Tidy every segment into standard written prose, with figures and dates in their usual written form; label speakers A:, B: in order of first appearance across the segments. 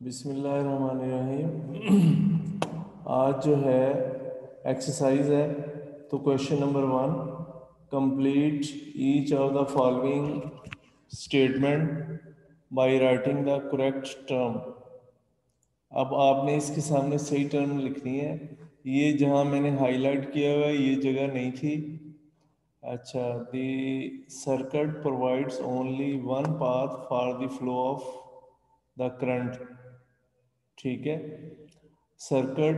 A: बिस्मिल्लाहिर्रहमानिर्रहीम। आज जो है एक्सरसाइज है, तो question number 1, complete each of the following statement by writing the correct term. अब आपने इसके सामने सही टर्म लिखनी है। ये जहाँ मैंने हाईलाइट किया हुआ है ये जगह नहीं थी। अच्छा, the circuit provides only one path for the flow of the current. ठीक है, circuit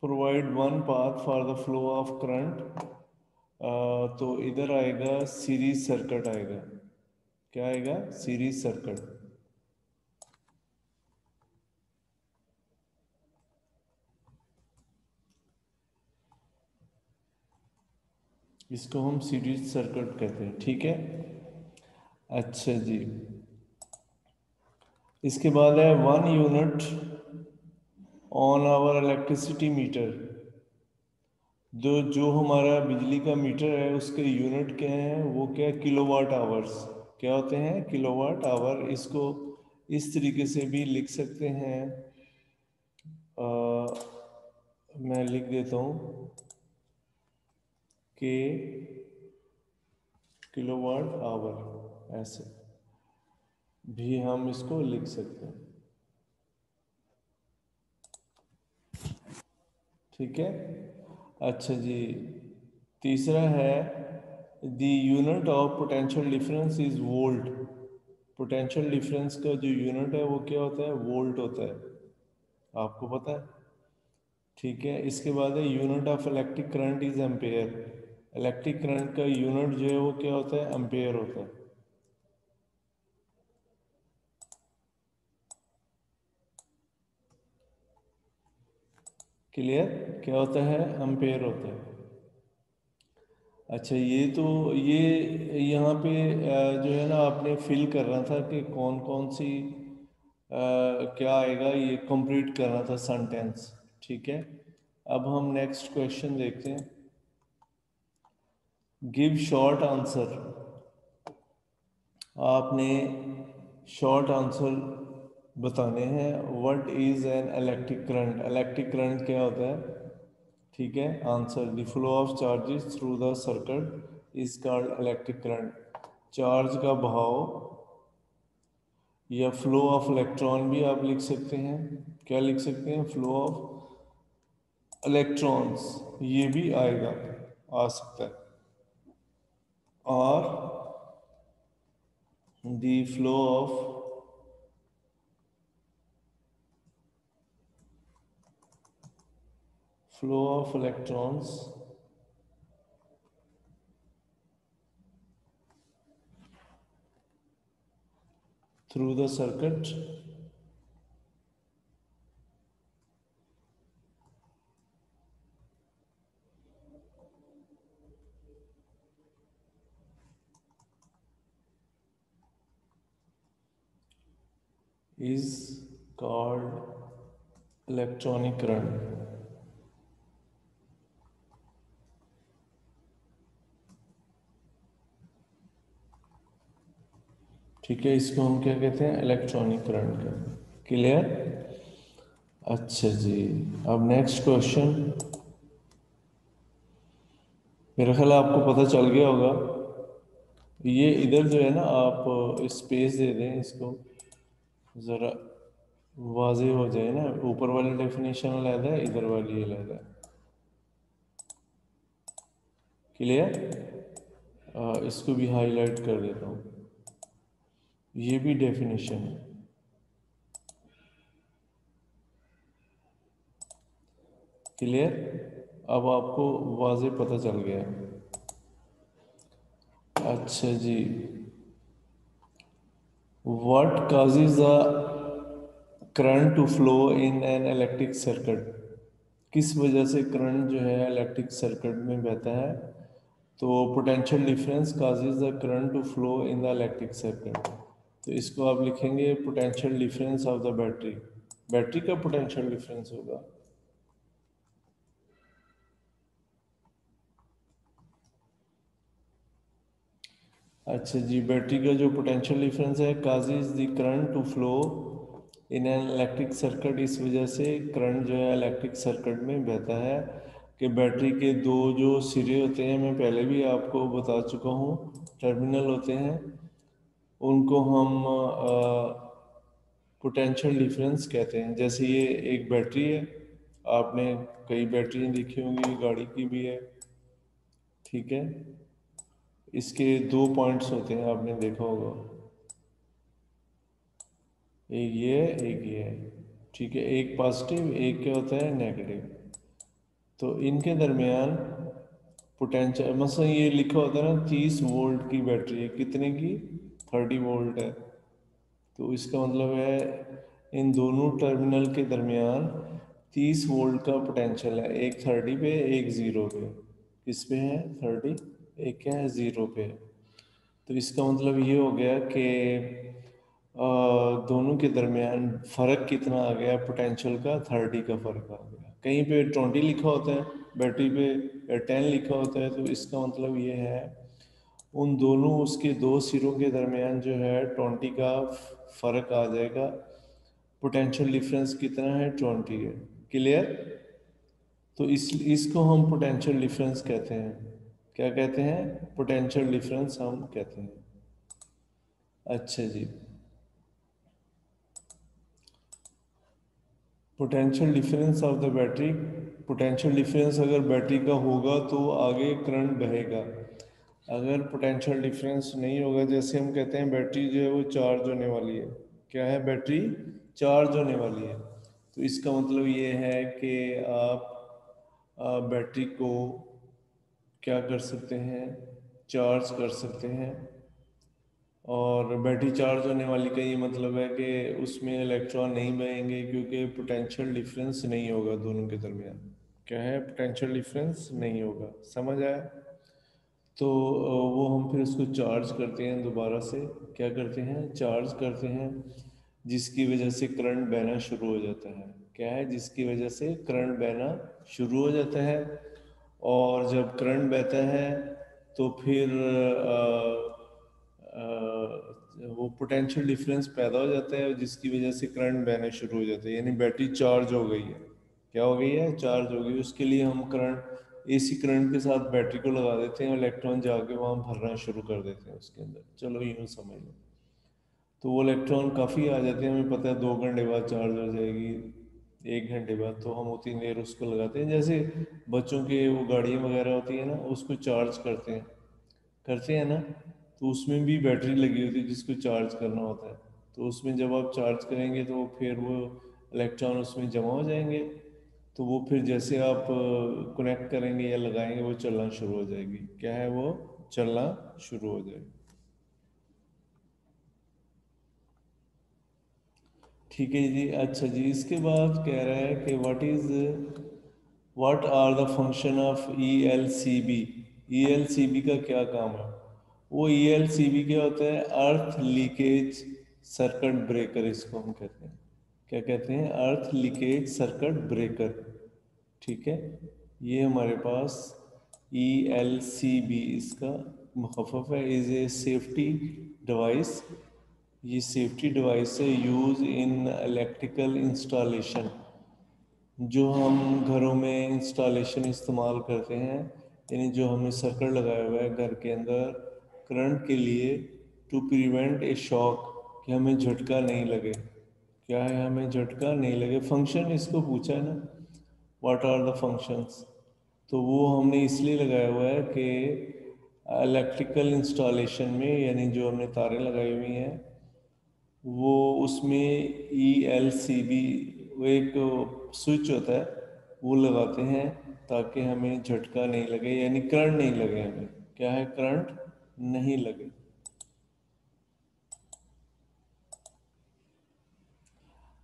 A: provide one path for the flow of current. तो इधर आएगा सीरीज सर्किट आएगा। क्या आएगा? Series circuit. इसको हम सीरीज सर्किट कहते हैं। ठीक है, अच्छा जी। इसके बाद है 1 unit on our electricity meter. जो हमारा बिजली का मीटर है उसके यूनिट क्या है? वो क्या है? Kilowatt hours. क्या होते हैं? Kilowatt hour. इसको इस तरीके से भी लिख सकते हैं। मैं लिख देता हूँ कि किलोवाट आवर, ऐसे भी हम इसको लिख सकते हैं। ठीक है, अच्छा जी। तीसरा है the unit of potential difference is volt. Potential difference का जो यूनिट है वो क्या होता है? वोल्ट होता है। आपको पता है? ठीक है, इसके बाद है unit of electric current is ampere. Electric current का यूनिट जो है वो क्या होता है? एम्पेयर होता है। क्लियर? क्या होता है? एम्पेयर होता है। अच्छा, ये तो ये यहाँ पे जो है ना, आपने फिल करना था कि कौन कौन सी क्या आएगा, ये कंप्लीट करना था सेंटेंस। ठीक है, अब हम नेक्स्ट क्वेश्चन देखते हैं। Give short answer. आपने शॉर्ट आंसर बताने हैं। What is an electric current? Electric current क्या होता है? ठीक है, answer the flow of charges through the circuit is called electric current. Charge का बहाव या फ्लो ऑफ इलेक्ट्रॉन भी आप लिख सकते हैं। क्या लिख सकते हैं? फ्लो ऑफ इलेक्ट्रॉन्स, ये भी आएगा, आ सकता है। और the flow of electrons through the circuit is called electronic current। ठीक है, इसको हम क्या कहते हैं? इलेक्ट्रॉनिक करंट कहते हैं। क्लियर? अच्छा जी, अब नेक्स्ट क्वेश्चन। मेरा ख्याल आपको पता चल गया होगा। ये इधर जो है ना, आप स्पेस दे दें इसको, ज़रा वाजे हो जाए ना। ऊपर वाली डेफिनेशन अलग है, इधर वाली अलग है। क्लियर? इसको भी हाईलाइट कर देता हूँ। ये भी डेफिनेशन है। क्लियर? अब आपको वाजे पता चल गया। अच्छा जी, what causes the current to flow in an electric circuit? किस वजह से करंट जो है इलेक्ट्रिक सर्किट में बहता है? तो potential difference causes the current to flow in the electric circuit. तो इसको आप लिखेंगे potential difference of the battery. Battery का पोटेंशियल डिफरेंस होगा। अच्छा जी, बैटरी का जो पोटेंशियल डिफरेंस है causes the current to flow in an electric circuit, इस वजह से करंट जो है इलेक्ट्रिक सर्किट में बहता है कि बैटरी के दो जो सिरे होते हैं, मैं पहले भी आपको बता चुका हूँ, टर्मिनल होते हैं, उनको हम पोटेंशियल डिफरेंस कहते हैं। जैसे ये एक बैटरी है, आपने कई बैटरी देखी होंगी, गाड़ी की भी है, ठीक है। इसके दो पॉइंट्स होते हैं, आपने देखा होगा, एक ये है एक ये है, ठीक है। एक पॉजिटिव, एक क्या होता है नेगेटिव। तो इनके दरमियान पोटेंशियल, मसलन ये लिखा होता है ना 30 वोल्ट की बैटरी है, कितने की, 30 वोल्ट है। तो इसका मतलब है इन दोनों टर्मिनल के दरमियान 30 वोल्ट का पोटेंशियल है, एक 30 पे एक 0 पे। किस पे है 30, एक क्या है 0 पे। तो इसका मतलब ये हो गया कि दोनों के दरमियान फ़र्क कितना आ गया, पोटेंशियल का 30 का फ़र्क आ गया। कहीं पे 20 लिखा होता है बैटरी पे, या 10 लिखा होता है, तो इसका मतलब ये है उन दोनों उसके दो सिरों के दरमियान जो है 20 का फ़र्क आ जाएगा। पोटेंशियल डिफरेंस कितना है, 20 है। क्लियर। तो इसको हम पोटेंशियल डिफरेंस कहते हैं। क्या कहते हैं, पोटेंशियल डिफरेंस हम कहते हैं। अच्छा जी, potential difference of the battery. Potential difference अगर बैटरी का होगा तो आगे करंट बहेगा। अगर पोटेंशियल डिफरेंस नहीं होगा, जैसे हम कहते हैं बैटरी जो है वो चार्ज होने वाली है, क्या है, बैटरी चार्ज होने वाली है। तो इसका मतलब ये है कि आप बैटरी को क्या कर सकते हैं, चार्ज कर सकते हैं। और बैटरी चार्ज होने वाली का ये मतलब है कि उसमें इलेक्ट्रॉन नहीं बहेंगे, क्योंकि पोटेंशियल डिफरेंस नहीं होगा दोनों के दरमियान। क्या है, पोटेंशियल डिफरेंस नहीं होगा। समझ आया। तो वो हम फिर उसको चार्ज करते हैं दोबारा से, क्या करते हैं, चार्ज करते हैं, जिसकी वजह से करंट बहना शुरू हो जाता है। क्या है, जिसकी वजह से करंट बहना शुरू हो जाता है। और जब करंट बहता है तो फिर वो पोटेंशियल डिफरेंस पैदा हो जाता है, जिसकी वजह से करंट बहना शुरू हो जाता है, यानी बैटरी चार्ज हो गई है। क्या हो गई है, चार्ज हो गई। उसके लिए हम करंट, एसी करंट के साथ बैटरी को लगा देते हैं, इलेक्ट्रॉन जाके वहाँ भरना शुरू कर देते हैं उसके अंदर। चलो यूँ समझ लो। तो वो इलेक्ट्रॉन काफ़ी आ जाते हैं, हमें पता है 2 घंटे बाद चार्ज हो जाएगी, 1 घंटे बाद। तो हम उतनी देर उसको लगाते हैं, जैसे बच्चों के वो गाड़ियाँ वगैरह होती है ना, उसको चार्ज करते हैं ना। तो उसमें भी बैटरी लगी होती है जिसको चार्ज करना होता है। तो उसमें जब आप चार्ज करेंगे तो फिर वो इलेक्ट्रॉन उसमें जमा हो जाएंगे। तो वो फिर जैसे आप कनेक्ट करेंगे या लगाएंगे, वो चलना शुरू हो जाएगी। क्या है, वो चलना शुरू हो जाएगी। ठीक है जी। अच्छा जी, इसके बाद कह रहा है कि what are the function of ELCB। ELCB का क्या काम है। वो ELCB क्या होता है, अर्थ लीकेज सर्किट ब्रेकर, इसको हम कहते हैं। क्या कहते हैं, अर्थ लीकेज सर्किट ब्रेकर। ठीक है। ये हमारे पास ELCB, इसका मुखफ़फ़ है, इज़ ए सेफ्टी डिवाइस। ये सेफ्टी डिवाइस है यूज़ इन इलेक्ट्रिकल इंस्टॉलेशन, जो हम घरों में इंस्टॉलेशन इस्तेमाल करते हैं, यानी जो हमने सर्किट लगाया हुआ है घर के अंदर करंट के लिए, टू प्रिवेंट ए शॉक, कि हमें झटका नहीं लगे। क्या है, हमें झटका नहीं लगे। फंक्शन इसको पूछा है ना, व्हाट आर द फंक्शंस। तो वो हमने इसलिए लगाया हुआ है कि इलेक्ट्रिकल इंस्टॉलेशन में, यानी जो हमने तारें लगाई हुई हैं, वो उसमें ELCB, वो एक स्विच होता है, वो लगाते हैं ताकि हमें झटका नहीं लगे, यानी करंट नहीं लगे हमें। क्या है, करंट नहीं लगे।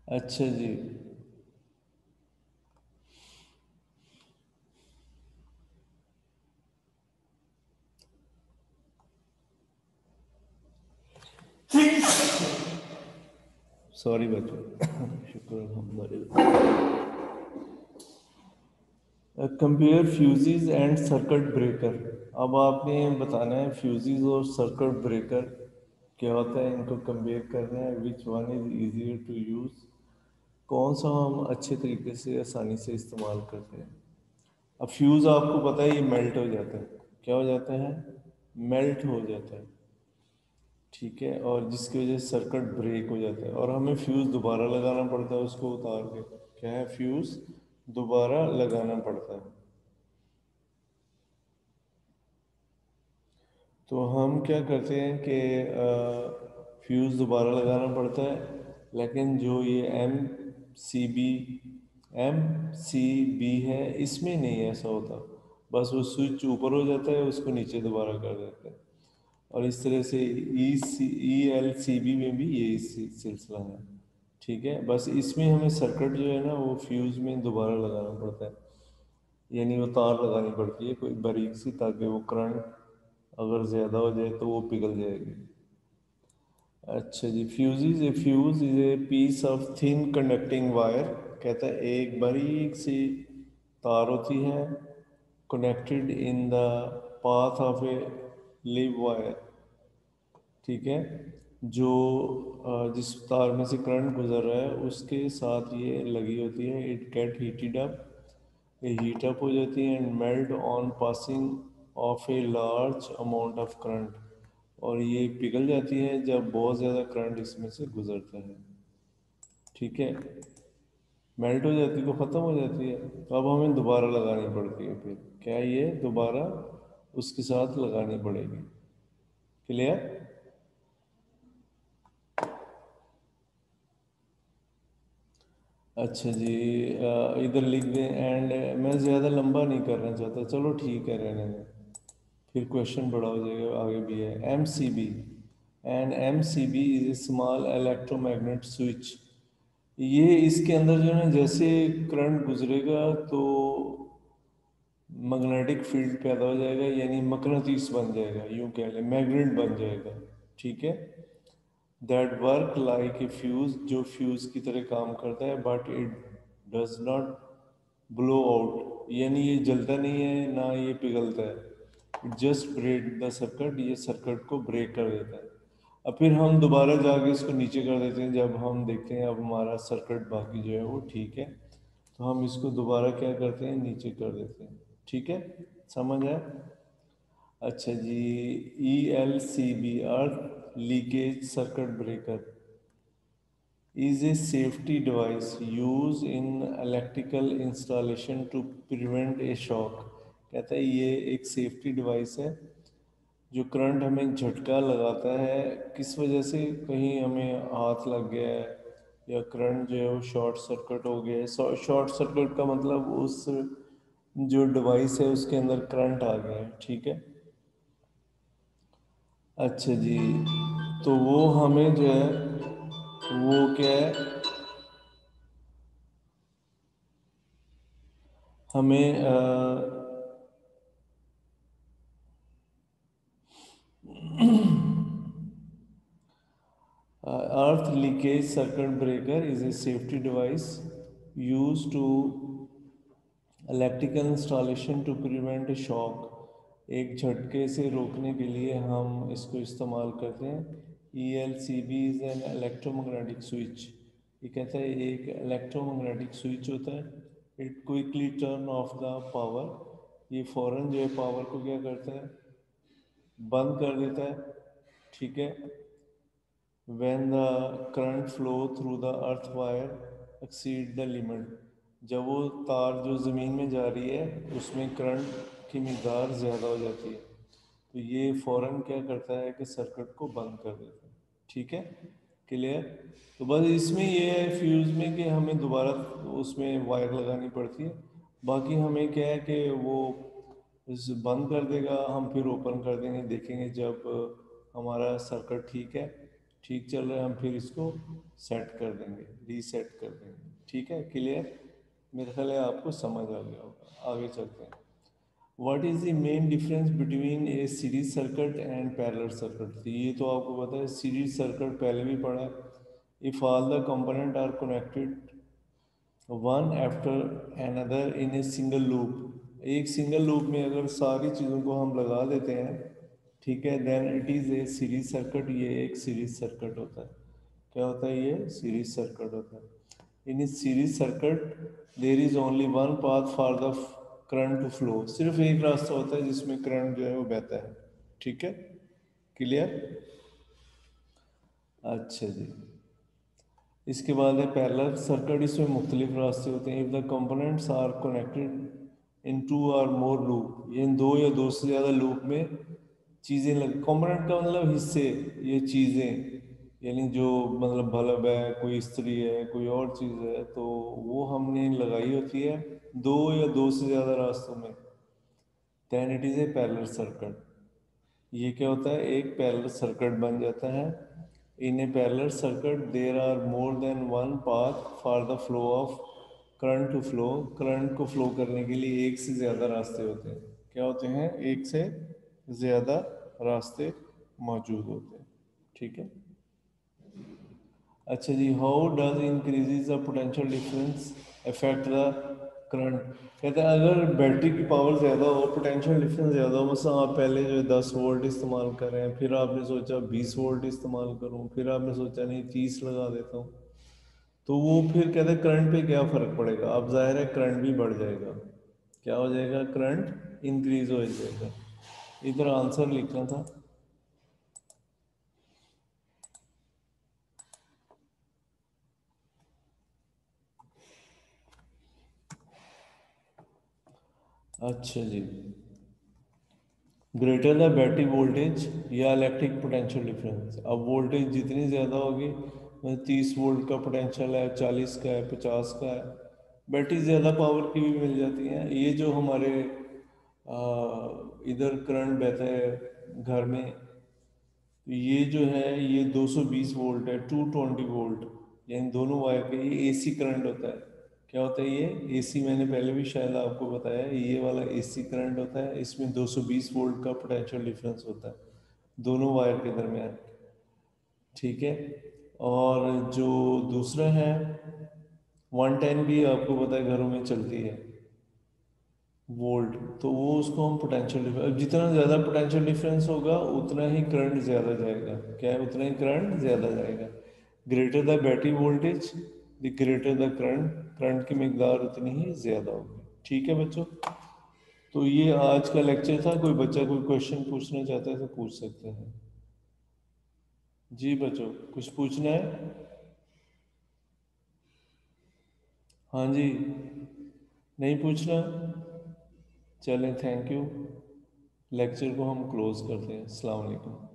A: अच्छा जी। सॉरी बच्चों, शुक्र अल्हम्दुलिल्लाह। Compare fuses and circuit breaker. अब आपने बताना है फ्यूजीज और सर्किट ब्रेकर क्या होता है, इनको कंपेयर करना है, which one is easier to use. कौन सा हम अच्छे तरीके से आसानी से इस्तेमाल करते हैं। अब फ्यूज़ आपको पता है ये मेल्ट हो जाता है, क्या हो जाता है, मेल्ट हो जाता है, ठीक है, और जिसकी वजह से सर्किट ब्रेक हो जाता है और हमें फ्यूज़ दोबारा लगाना पड़ता है उसको उतार के, क्या है, फ्यूज़ दोबारा लगाना पड़ता है। तो हम क्या करते हैं कि फ्यूज़ दोबारा लगाना पड़ता है, लेकिन जो ये एम सी बी है इसमें नहीं ऐसा होता, बस वो स्विच ऊपर हो जाता है उसको नीचे दोबारा कर देते हैं। और इस तरह से ई एल सी बी में भी यही सिलसिला है, ठीक है। बस इसमें हमें सर्किट जो है ना वो फ्यूज़ में दोबारा लगाना पड़ता है, यानी वो तार लगानी पड़ती है कोई बारीक सी, ताकि वो करंट अगर ज़्यादा हो जाए तो वो पिघल जाएगी। अच्छा जी, fuse is a piece of thin conducting wire, कहता है एक बारीक सी तार होती है connected in the path of a live wire, ठीक है, जो जिस तार में से करंट गुजर रहा है उसके साथ ये लगी होती है। इट गेट हीटेड अप, ये हीट अप हो जाती है and melt on passing of a large amount of current, और ये पिघल जाती है जब बहुत ज़्यादा करंट इसमें से गुजरता है, ठीक है। मेल्ट हो जाती है तो ख़त्म हो जाती है, तो अब हमें दोबारा लगानी पड़ती है, फिर क्या ये दोबारा उसके साथ लगानी पड़ेगी। क्लियर। अच्छा जी, इधर लिख दें एंड मैं ज़्यादा लंबा नहीं करना चाहता, चलो ठीक है रहने दें, फिर क्वेश्चन बड़ा हो जाएगा। आगे भी है M C B, and M C B is a small electromagnet switch. ये इसके अंदर जो है ना, जैसे करंट गुजरेगा तो मैग्नेटिक फील्ड पैदा हो जाएगा, यानी मकनातीस बन जाएगा, यूँ कह लें मैग्नेट बन जाएगा, ठीक है। That work like a fuse, जो फ्यूज की तरह काम करता है, but it does not blow out, यानी ये जलता नहीं है ना ये पिघलता है, it just break the circuit, ये सर्किट को ब्रेक कर देता है। अब फिर हम दोबारा जाके इसको नीचे कर देते हैं, जब हम देखते हैं अब हमारा सर्किट बाकी जो है वो ठीक है, तो हम इसको दोबारा क्या करते हैं, नीचे कर देते हैं, ठीक है, समझ आया। अच्छा जी, E L C B, earth leakage circuit breaker, is a safety device used in electrical installation to prevent a shock। कहता है ये एक सेफ्टी डिवाइस है जो करंट हमें झटका लगाता है, किस वजह से, कहीं हमें हाथ लग गया है या करंट जो है वो शॉर्ट सर्किट हो गया है। शॉर्ट सर्किट का मतलब उस जो डिवाइस है उसके अंदर करंट आ गया है, ठीक है। अच्छा जी, तो वो हमें जो है वो क्या है, हमें earth leakage circuit breaker is a safety device used to electrical installation to prevent shock, एक झटके से रोकने के लिए हम इसको इस्तेमाल करते हैं। E L C B is an electromagnetic switch, ये कहता है एक इलेक्ट्रोमैग्नेटिक स्विच होता है। It quickly turn off the power, ये फ़ौरन जो है पावर को क्या करता है, बंद कर देता है, ठीक है। when the current flow through the earth wire exceed the limit, जब वो तार जो ज़मीन में जा रही है उसमें करंट की मिकदार ज़्यादा हो जाती है, तो ये फ़ौरन क्या करता है कि सर्किट को बंद कर देता है, ठीक है। क्लियर। तो बस इसमें ये है फ्यूज़ में कि हमें दोबारा उसमें वायर लगानी पड़ती है, बाकी हमें क्या है कि वो इस बंद कर देगा, हम फिर ओपन कर देंगे, देखेंगे जब हमारा सर्किट ठीक है, ठीक चल रहा है, हम फिर इसको सेट कर देंगे, रीसेट कर देंगे, ठीक है। क्लियर। मेरे ख्याल है आपको समझ आ गया होगा, आगे चलते हैं। What is the main difference between A series circuit and parallel circuit, ये तो आपको पता है, सीरीज सर्किट पहले भी पढ़ा है। If all the component are connected one after another in a single loop, एक सिंगल लूप में अगर सारी चीज़ों को हम लगा देते हैं, ठीक है, then it is a series circuit, ये एक सीरीज सर्किट होता है। क्या होता है, ये सीरीज सर्किट होता है। In this series circuit there is only one path for the current to flow, सिर्फ एक रास्ता होता है जिसमें करंट जो है वो बहता है। ठीक है, क्लियर? अच्छा जी, इसके बाद है पैरेलल सर्किट। इसमें मुख्तलिफ रास्ते होते हैं। If the components are connected in two or more loop, ये इन दो या दो से ज़्यादा लूप में चीज़ें लग, कंपोनेंट का मतलब हिस्से, ये चीज़ें यानी जो मतलब बल्ब है, कोई इस्त्री है, कोई और चीज़ है, तो वो हमने लगाई होती है दो या दो से ज़्यादा रास्तों में, then it is a parallel circuit. ये क्या होता है, एक पैरेलल सर्किट बन जाता है। In a parallel circuit there are more than one path for the flow of current to flow. Current को फ्लो करने के लिए एक से ज़्यादा रास्ते होते हैं। क्या होते हैं? एक से ज़्यादा रास्ते मौजूद होते हैं। ठीक है। अच्छा जी, how does increases the potential difference affect the current? कहते हैं अगर बैटरी की पावर ज़्यादा हो, पोटेंशियल डिफरेंस ज़्यादा हो, मतलब आप पहले जो है 10 वोल्ट इस्तेमाल कर रहे हैं, फिर आपने सोचा 20 वोल्ट इस्तेमाल करूं, फिर आपने सोचा नहीं 30 लगा देता हूं, तो वो फिर कहते हैं करंट पे क्या फ़र्क पड़ेगा? अब जाहिर है करंट भी बढ़ जाएगा। क्या हो जाएगा? करंट इंक्रीज हो जाएगा। इधर आंसर लिखना था। अच्छा जी, ग्रेटर द बैटरी वोल्टेज या इलेक्ट्रिक पोटेंशियल डिफरेंस। अब वोल्टेज जितनी ज़्यादा होगी, 30 वोल्ट का पोटेंशियल है, 40 का है, 50 का है, बैटरी ज़्यादा पावर की भी मिल जाती हैं। ये जो हमारे इधर करंट बहता है घर में, तो ये जो है ये 220 वोल्ट है, 220 वोल्ट, यानी दोनों वायर के, ये एसी करंट होता है। क्या होता है ये? एसी, मैंने पहले भी शायद आपको बताया, ये वाला एसी करंट होता है। इसमें 220 वोल्ट का पोटेंशियल डिफरेंस होता है दोनों वायर के दरमियान। ठीक है। और जो दूसरा है 110 भी आपको पता है घरों में चलती है, वोल्ट, तो वो उसको हम पोटेंशियल डिफरेंस, जितना ज़्यादा पोटेंशियल डिफरेंस होगा उतना ही करंट ज़्यादा जाएगा। क्या है? उतना ही करंट ज़्यादा जाएगा। Greater the battery voltage the greater the current, current की मकदार उतनी ही ज़्यादा होगी। ठीक है बच्चों, तो ये आज का लेक्चर था। कोई बच्चा कोई क्वेश्चन पूछना चाहता है तो पूछ सकते हैं। जी बच्चों, कुछ पूछना है? हाँ जी, नहीं पूछना? चलें, थैंक यू। लेक्चर को हम क्लोज करते हैं। अस्सलाम वालेकुम।